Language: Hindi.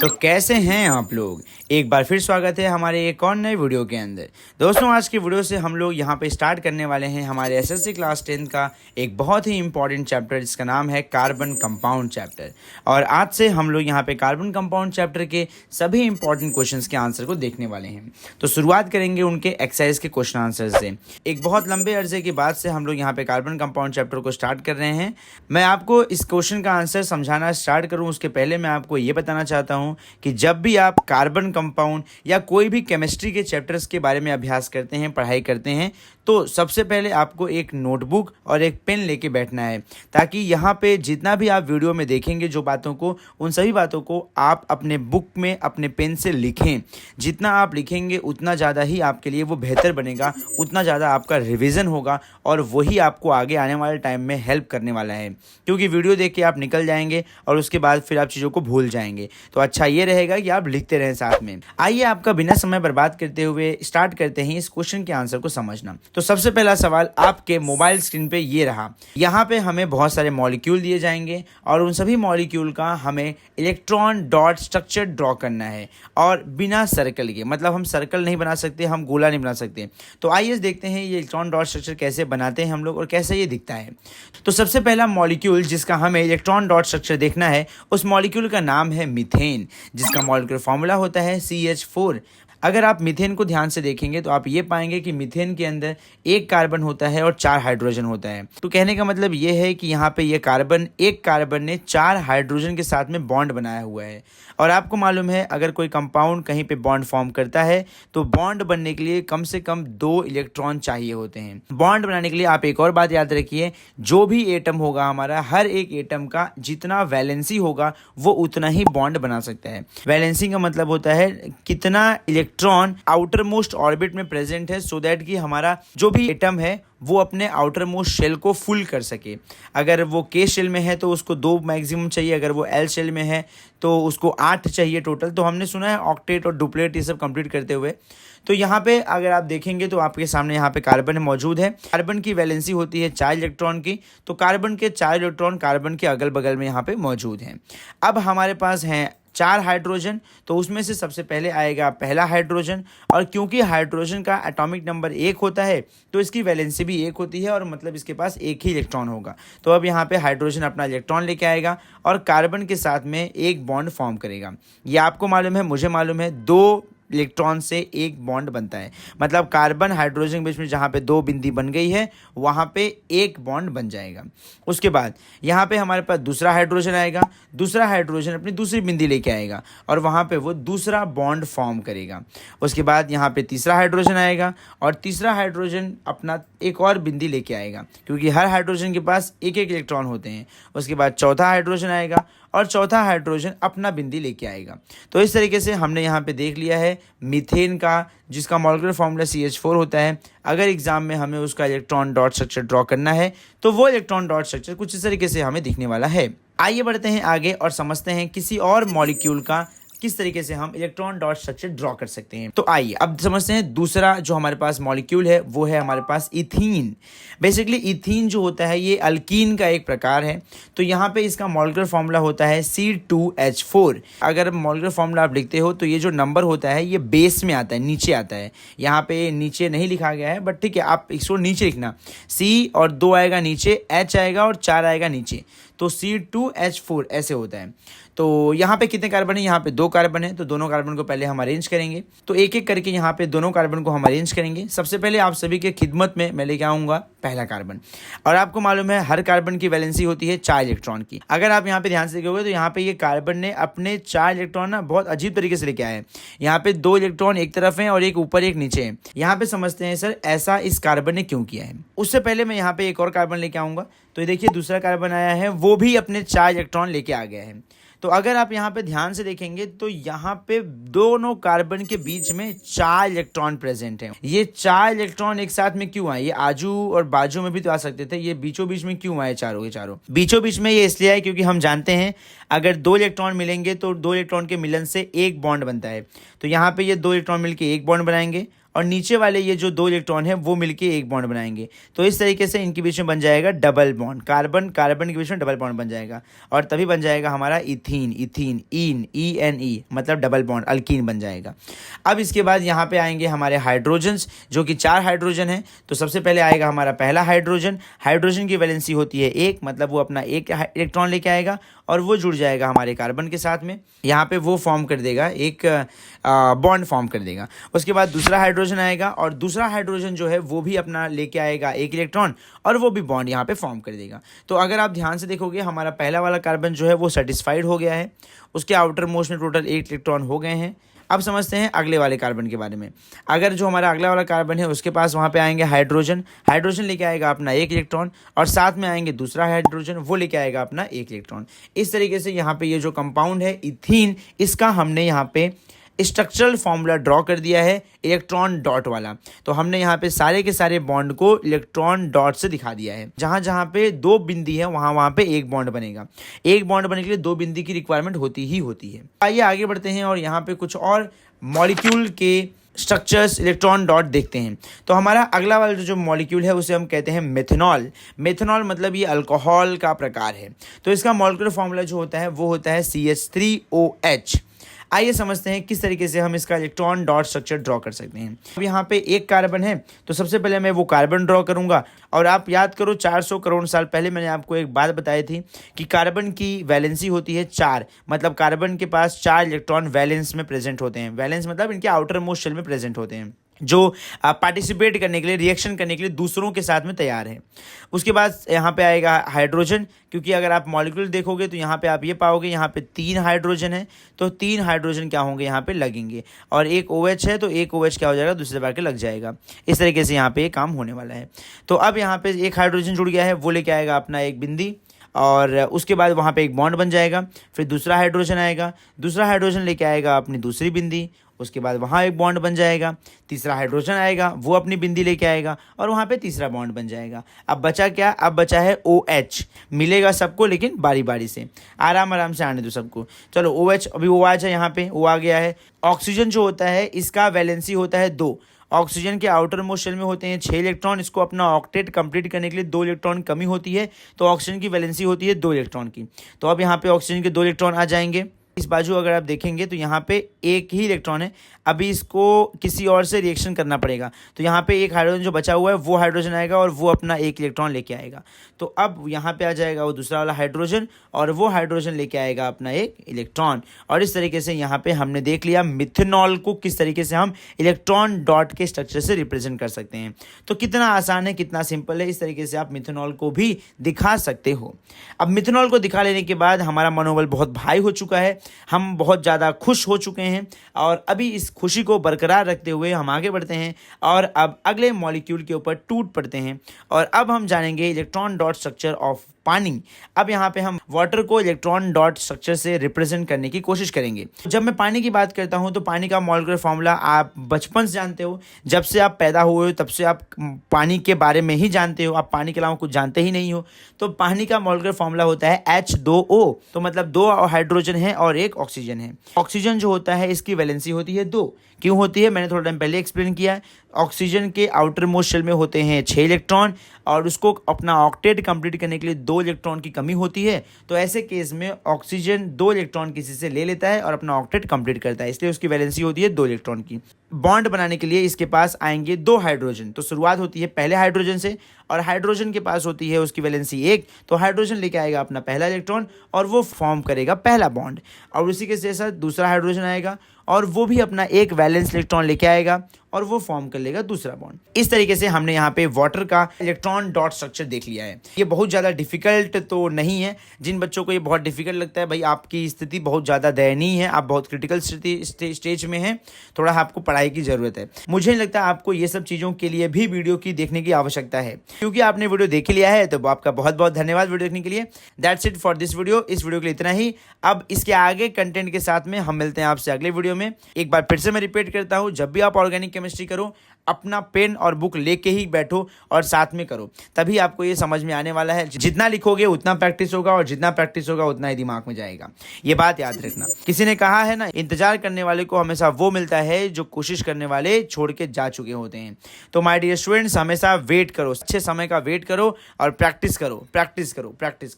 तो कैसे हैं आप लोग। एक बार फिर स्वागत है हमारे एक और नए वीडियो के अंदर। दोस्तों, आज की वीडियो से हम लोग यहाँ पे स्टार्ट करने वाले हैं हमारे एसएससी क्लास 10 का एक बहुत ही इंपॉर्टेंट चैप्टर, जिसका नाम है कार्बन कंपाउंड चैप्टर। और आज से हम लोग यहाँ पे कार्बन कंपाउंड चैप्टर के सभी इंपॉर्टेंट क्वेश्चंस के आंसर को देखने वाले हैं। तो शुरुआत करेंगे उनके एक्सरसाइज के क्वेश्चन आंसर से। एक बहुत लंबे अरसे के बाद से हम लोग यहाँ पे कार्बन कंपाउंड चैप्टर को स्टार्ट कर रहे हैं। मैं आपको इस क्वेश्चन का आंसर समझाना स्टार्ट करूँ उसके पहले मैं आपको ये बताना चाहता हूँ कि जब भी आप कार्बन कंपाउंड या कोई भी केमिस्ट्री के चैप्टर्स के बारे में अभ्यास करते हैं, पढ़ाई करते हैं, तो सबसे पहले आपको एक नोटबुक और एक पेन लेके बैठना है, ताकि यहाँ पे जितना भी आप वीडियो में देखेंगे जो बातों को, उन सभी बातों को आप अपने बुक में अपने पेन से लिखें। जितना आप लिखेंगे उतना ज़्यादा ही आपके लिए वो बेहतर बनेगा, उतना ज़्यादा आपका रिवीजन होगा और वही आपको आगे आने वाले टाइम में हेल्प करने वाला है। क्योंकि वीडियो देख के आप निकल जाएंगे और उसके बाद फिर आप चीज़ों को भूल जाएंगे। तो अच्छा ये रहेगा कि आप लिखते रहें साथ में। आइए आपका बिना समय बर्बाद करते हुए स्टार्ट करते हैं इस क्वेश्चन के आंसर को समझना। तो सबसे पहला सवाल आपके मोबाइल स्क्रीन पे ये रहा। यहाँ पे हमें बहुत सारे मॉलिक्यूल दिए जाएंगे और उन सभी मॉलिक्यूल का हमें इलेक्ट्रॉन डॉट स्ट्रक्चर ड्रॉ करना है, और बिना सर्कल के, मतलब हम सर्कल नहीं बना सकते, हम गोला नहीं बना सकते। तो आइए देखते हैं ये इलेक्ट्रॉन डॉट स्ट्रक्चर कैसे बनाते हैं हम लोग और कैसे ये दिखता है। तो सबसे पहला मॉलिक्यूल जिसका हमें इलेक्ट्रॉन डॉट स्ट्रक्चर देखना है, उस मॉलिक्यूल का नाम है मीथेन, जिसका मॉलिक्यूलर फॉर्मूला होता है CH4। अगर आप मीथेन को ध्यान से देखेंगे तो आप ये पाएंगे कि मीथेन के अंदर एक कार्बन होता है और 4 हाइड्रोजन होता है। तो कहने का मतलब ये है कि यहाँ पे ये कार्बन, एक कार्बन ने 4 हाइड्रोजन के साथ में बॉन्ड बनाया हुआ है। और आपको मालूम है अगर कोई कंपाउंड कहीं पे बॉन्ड फॉर्म करता है तो बॉन्ड बनने के लिए कम से कम 2 इलेक्ट्रॉन चाहिए होते हैं। बॉन्ड बनाने के लिए आप एक और बात याद रखिए, जो भी एटम होगा हमारा, हर एक एटम का जितना वैलेंसी होगा वो उतना ही बॉन्ड बना सकता है। वैलेंसी का मतलब होता है कितना इलेक्ट्रॉन आउटर मोस्ट ऑर्बिट में प्रेजेंट है, सो दैट कि हमारा जो भी एटम है वो अपने आउटर मोस्ट शेल को फुल कर सके। अगर वो के शेल में है तो उसको 2 मैक्सिमम चाहिए, अगर वो एल शेल में है तो उसको 8 चाहिए टोटल। तो हमने सुना है ऑक्टेट और डुप्लेट ये सब कंप्लीट करते हुए। तो यहाँ पे अगर आप देखेंगे तो आपके सामने यहाँ पे कार्बन मौजूद है। कार्बन की वैलेंसी होती है 4 इलेक्ट्रॉन की, तो कार्बन के 4 इलेक्ट्रॉन कार्बन के अगल बगल में यहाँ पे मौजूद हैं। अब हमारे पास हैं 4 हाइड्रोजन, तो उसमें से सबसे पहले आएगा पहला हाइड्रोजन। और क्योंकि हाइड्रोजन का एटॉमिक नंबर 1 होता है तो इसकी वैलेंसी भी 1 होती है, और मतलब इसके पास एक ही इलेक्ट्रॉन होगा। तो अब यहाँ पे हाइड्रोजन अपना इलेक्ट्रॉन लेके आएगा और कार्बन के साथ में एक बॉन्ड फॉर्म करेगा। ये आपको मालूम है, मुझे मालूम है, 2 इलेक्ट्रॉन से एक बॉन्ड बनता है। मतलब कार्बन हाइड्रोजन के बीच में जहाँ पे 2 बिंदी बन गई है वहाँ पे एक बॉन्ड बन जाएगा। उसके बाद यहाँ पे हमारे पास दूसरा हाइड्रोजन आएगा। दूसरा हाइड्रोजन अपनी दूसरी बिंदी लेके आएगा और वहाँ पे वो दूसरा बॉन्ड फॉर्म करेगा। उसके बाद यहाँ पे तीसरा हाइड्रोजन आएगा और तीसरा हाइड्रोजन अपना एक और बिंदी लेके आएगा, क्योंकि हर हाइड्रोजन के पास एक एक इलेक्ट्रॉन होते हैं। उसके बाद चौथा हाइड्रोजन आएगा और चौथा हाइड्रोजन अपना बिंदी लेके आएगा। तो इस तरीके से हमने यहाँ पे देख लिया है मीथेन का, जिसका मॉलिक्यूलर फॉर्मूला CH4 होता है। अगर एग्जाम में हमें उसका इलेक्ट्रॉन डॉट स्ट्रक्चर ड्रॉ करना है तो वो इलेक्ट्रॉन डॉट स्ट्रक्चर कुछ इस तरीके से हमें दिखने वाला है। आइए बढ़ते हैं आगे और समझते हैं किसी और मॉलिक्यूल का किस तरीके से हम इलेक्ट्रॉन डॉट स्ट्रक्चर ड्रॉ कर सकते हैं। तो आइए अब समझते हैं दूसरा जो हमारे पास मॉलिक्यूल है वो है हमारे पास इथीन। बेसिकली इथीन जो होता है ये अल्कीन का एक प्रकार है। तो यहाँ पे इसका मॉलिक्यूलर फॉर्मूला होता है C2H4। अगर मॉलिक्यूलर फॉर्मूला आप लिखते हो तो ये जो नंबर होता है ये बेस में आता है, नीचे आता है। यहाँ पे नीचे नहीं लिखा गया है, बट ठीक है, आप इसको नीचे लिखना। C और 2 आएगा नीचे, H आएगा और 4 आएगा नीचे, तो C2H4 ऐसे होता है। तो यहाँ पे कितने कार्बन है? यहाँ पे 2 कार्बन है, तो दोनों कार्बन को पहले हम अरेंज करेंगे। तो एक एक करके यहाँ पे दोनों कार्बन को हम अरेंज करेंगे। सबसे पहले आप सभी के खिदमत में मैं लेके आऊँगा पहला कार्बन। और आपको मालूम है हर कार्बन की वैलेंसी होती है 4 इलेक्ट्रॉन की। अगर आप यहाँ पे ध्यान से देखोगे तो यहाँ पे ये कार्बन ने अपने 4 इलेक्ट्रॉन ना बहुत अजीब तरीके से लेके आए हैं। यहाँ पे 2 इलेक्ट्रॉन एक तरफ है और एक ऊपर एक नीचे है। यहाँ पे समझते हैं सर ऐसा इस कार्बन ने क्यों किया है। उससे पहले मैं यहाँ पे एक और कार्बन लेके आऊँगा। तो ये देखिए दूसरा कार्बन आया है, वो भी अपने 4 इलेक्ट्रॉन लेके आ गया है। तो अगर आप यहाँ पे ध्यान से देखेंगे तो यहाँ पे दोनों कार्बन के बीच में 4 इलेक्ट्रॉन प्रेजेंट हैं। ये 4 इलेक्ट्रॉन एक साथ में क्यों आए? ये आजू और बाजू में भी तो आ सकते थे, ये बीचों बीच में क्यों आए चारों के चारों? बीचों बीच में ये इसलिए आए क्योंकि हम जानते हैं अगर 2 इलेक्ट्रॉन मिलेंगे तो 2 इलेक्ट्रॉन के मिलन से एक बॉन्ड बनता है। तो यहाँ पे ये 2 इलेक्ट्रॉन मिलकर एक बॉन्ड बनाएंगे और नीचे वाले ये जो 2 इलेक्ट्रॉन है वो मिलके एक बॉन्ड बनाएंगे। तो इस तरीके से इनके बीच में बन जाएगा डबल बॉन्ड, कार्बन कार्बन के बीच में डबल बॉन्ड बन जाएगा और तभी बन जाएगा हमारा इथीन, इथीन, ईन, ENE मतलब डबल बॉन्ड, अल्कीन बन जाएगा। अब इसके बाद यहाँ पे आएंगे हमारे हाइड्रोजन्स, जो कि 4 हाइड्रोजन है। तो सबसे पहले आएगा हमारा पहला हाइड्रोजन। हाइड्रोजन की वैलेंसी होती है 1, मतलब वो अपना 1 इलेक्ट्रॉन लेके आएगा और वो जुड़ जाएगा हमारे कार्बन के साथ में। यहाँ पे वो फॉर्म कर देगा, एक बॉन्ड फॉर्म कर देगा। उसके बाद दूसरा हाइड्रोजन आएगा और दूसरा हाइड्रोजन जो है वो भी अपना लेके आएगा 1 इलेक्ट्रॉन और वो भी बॉन्ड यहाँ पे फॉर्म कर देगा। तो अगर आप ध्यान से देखोगे हमारा पहला वाला कार्बन जो है वो सेटिस्फाइड हो गया है, उसके आउटर मोस्ट में टोटल 8 इलेक्ट्रॉन हो गए हैं। अब समझते हैं अगले वाले कार्बन के बारे में। अगर जो हमारा अगला वाला कार्बन है उसके पास वहाँ पे आएंगे हाइड्रोजन, हाइड्रोजन लेके आएगा अपना 1 इलेक्ट्रॉन और साथ में आएंगे दूसरा हाइड्रोजन, वो लेके आएगा अपना 1 इलेक्ट्रॉन। इस तरीके से यहाँ पे ये जो कंपाउंड है इथीन, इसका हमने यहाँ पे स्ट्रक्चरल फॉर्मूला ड्रॉ कर दिया है इलेक्ट्रॉन डॉट वाला। तो हमने यहाँ पे सारे के सारे बॉन्ड को इलेक्ट्रॉन डॉट से दिखा दिया है। जहाँ जहाँ पे 2 बिंदी है वहाँ पे एक बॉन्ड बनेगा। एक बॉन्ड बनने के लिए 2 बिंदी की रिक्वायरमेंट होती है। आइए आगे बढ़ते हैं और यहाँ पे कुछ और मॉलिक्यूल के स्ट्रक्चर्स इलेक्ट्रॉन डॉट देखते हैं। तो हमारा अगला वाला जो मॉलिक्यूल है उसे हम कहते हैं मेथनॉल। मेथनॉल मतलब ये अल्कोहल का प्रकार है। तो इसका मॉलिक्यूलर फॉर्मूला जो होता है वो होता है CH3OH। आइए समझते हैं किस तरीके से हम इसका इलेक्ट्रॉन डॉट स्ट्रक्चर ड्रॉ कर सकते हैं। अब यहाँ पे एक कार्बन है तो सबसे पहले मैं वो कार्बन ड्रॉ करूंगा। और आप याद करो 400 करोड़ साल पहले मैंने आपको एक बात बताई थी कि कार्बन की वैलेंसी होती है 4, मतलब कार्बन के पास 4 इलेक्ट्रॉन वैलेंस में प्रेजेंट होते हैं। वैलेंस मतलब इनके आउटर मोस्ट शेल में प्रेजेंट होते हैं, जो पार्टिसिपेट करने के लिए, रिएक्शन करने के लिए दूसरों के साथ में तैयार है। उसके बाद यहाँ पे आएगा हाइड्रोजन, क्योंकि अगर आप मॉलिक्यूल देखोगे तो यहाँ पे आप ये पाओगे यहाँ पे 3 हाइड्रोजन है, तो 3 हाइड्रोजन क्या होंगे यहाँ पे लगेंगे और एक OH है तो एक OH क्या हो जाएगा, दूसरे बार के लग जाएगा। इस तरीके से यहाँ पे ये काम होने वाला है। तो अब यहाँ पे एक हाइड्रोजन जुड़ गया है, वो लेके आएगा अपना एक बिंदी और उसके बाद वहाँ पे एक बॉन्ड बन जाएगा। फिर दूसरा हाइड्रोजन आएगा, दूसरा हाइड्रोजन लेके आएगा अपनी दूसरी बिंदी, उसके बाद वहाँ एक बॉन्ड बन जाएगा। तीसरा हाइड्रोजन आएगा, वो अपनी बिंदी लेके आएगा और वहाँ पे तीसरा बॉन्ड बन जाएगा। अब बचा क्या, अब बचा है OH। मिलेगा सबको लेकिन बारी बारी से, आराम आराम से आने दो सबको। चलो OH, अभी OH है यहाँ पे, वो आ गया है। ऑक्सीजन जो होता है इसका वैलेंसी होता है 2। ऑक्सीजन के आउटर मोस्ट शेल में होते हैं 6 इलेक्ट्रॉन। इसको अपना ऑक्टेट कंप्लीट करने के लिए 2 इलेक्ट्रॉन कमी होती है, तो ऑक्सीजन की वैलेंसी होती है 2 इलेक्ट्रॉन की। तो अब यहाँ पे ऑक्सीजन के 2 इलेक्ट्रॉन आ जाएंगे। इस बाजू अगर आप देखेंगे तो यहाँ पे एक ही इलेक्ट्रॉन है, अभी इसको किसी और से रिएक्शन करना पड़ेगा। तो यहाँ पे एक हाइड्रोजन जो बचा हुआ है वो हाइड्रोजन आएगा और वो अपना 1 इलेक्ट्रॉन लेके आएगा। तो अब यहाँ पे आ जाएगा वो दूसरा वाला हाइड्रोजन और वो हाइड्रोजन लेके आएगा अपना 1 इलेक्ट्रॉन। और इस तरीके से यहाँ पे हमने देख लिया मिथेनॉल को किस तरीके से हम इलेक्ट्रॉन डॉट के स्ट्रक्चर से रिप्रेजेंट कर सकते हैं। तो कितना आसान है, कितना सिंपल है, इस तरीके से आप मिथेनॉल को भी दिखा सकते हो। अब मिथेनॉल को दिखा लेने के बाद हमारा मनोबल बहुत भारी हो चुका है, हम बहुत ज़्यादा खुश हो चुके हैं और अभी इस खुशी को बरकरार रखते हुए हम आगे बढ़ते हैं और अब अगले मॉलिक्यूल के ऊपर टूट पड़ते हैं। और अब हम जानेंगे इलेक्ट्रॉन डॉट स्ट्रक्चर ऑफ पानी। अब यहाँ पे हम वाटर को इलेक्ट्रॉन डॉट स्ट्रक्चर से रिप्रेजेंट करने की कोशिश करेंगे। जब मैं पानी की बात करता हूँ तो पानी का मॉलिक्यूलर फॉर्मूला आप बचपन से जानते हो, जब से आप पैदा हुए हो तब से आप पानी के बारे में ही जानते हो, आप पानी के अलावा कुछ जानते ही नहीं हो। तो पानी का मॉलिक्यूलर फॉर्मूला होता है H2O, तो मतलब 2 हाइड्रोजन है और 1 ऑक्सीजन है। ऑक्सीजन जो होता है इसकी वैलेंसी होती है 2। क्यों होती है, मैंने थोड़ा टाइम पहले एक्सप्लेन किया है। ऑक्सीजन के आउटर मोस्ट शेल में होते हैं 6 इलेक्ट्रॉन और उसको अपना ऑक्टेट कंप्लीट करने के लिए 2 इलेक्ट्रॉन की कमी होती है। तो ऐसे केस में ऑक्सीजन 2 इलेक्ट्रॉन किसी से ले लेता है और अपना ऑक्टेट कंप्लीट करता है, इसलिए उसकी वैलेंसी होती है 2 इलेक्ट्रॉन की। बॉन्ड बनाने के लिए इसके पास आएंगे 2 हाइड्रोजन। तो शुरुआत होती है पहले हाइड्रोजन से और हाइड्रोजन के पास होती है उसकी वैलेंसी 1। तो हाइड्रोजन लेके आएगा अपना पहला इलेक्ट्रॉन और वो फॉर्म करेगा पहला बॉन्ड और उसी के साथ दूसरा हाइड्रोजन आएगा और वो भी अपना 1 वैलेंस इलेक्ट्रॉन लेके आएगा और वो फॉर्म कर लेगा दूसरा बॉन्ड। इस तरीके से हमने यहाँ पे वाटर का इलेक्ट्रॉन डॉट स्ट्रक्चर देख लिया है। ये बहुत ज़्यादा डिफिकल्ट तो नहीं है। जिन बच्चों को ये बहुत डिफिकल्ट लगता है, भाई आपकी स्थिति बहुत ज़्यादा दयनीय है, आप बहुत क्रिटिकल स्टेज में हैं, थोड़ा आपको पढ़ाई की ज़रूरत है। मुझे नहीं लगता आपको ये सब चीज़ों के लिए भी वीडियो की देखने की आवश्यकता है, क्योंकि आपने वीडियो देख लिया है तो आपका बहुत बहुत धन्यवाद वीडियो देखने के लिए। That's it for this video. इस वीडियो के लिए इतना ही। अब इसके आगे कंटेंट के साथ में हम मिलते हैं आपसे अगले वीडियो में। एक बार फिर से मैं रिपीट करता हूँ, जब भी आप ऑर्गेनिक केमिस्ट्री करो अपना पेन और बुक लेके ही बैठो और साथ में करो, तभी आपको ये समझ में आने वाला है। जितना लिखोगे उतना प्रैक्टिस होगा और जितना प्रैक्टिस होगा उतना ही दिमाग में जाएगा। ये बात याद रखना। किसी ने कहा है ना, इंतजार करने वाले को हमेशा वो मिलता है जो कोशिश कोशिश करने वाले छोड़ के जा चुके होते हैं। तो माय डियर स्टूडेंट्स, हमेशा वेट करो, अच्छे समय का वेट करो और प्रैक्टिस करो, प्रैक्टिस करो, प्रैक्टिस करो।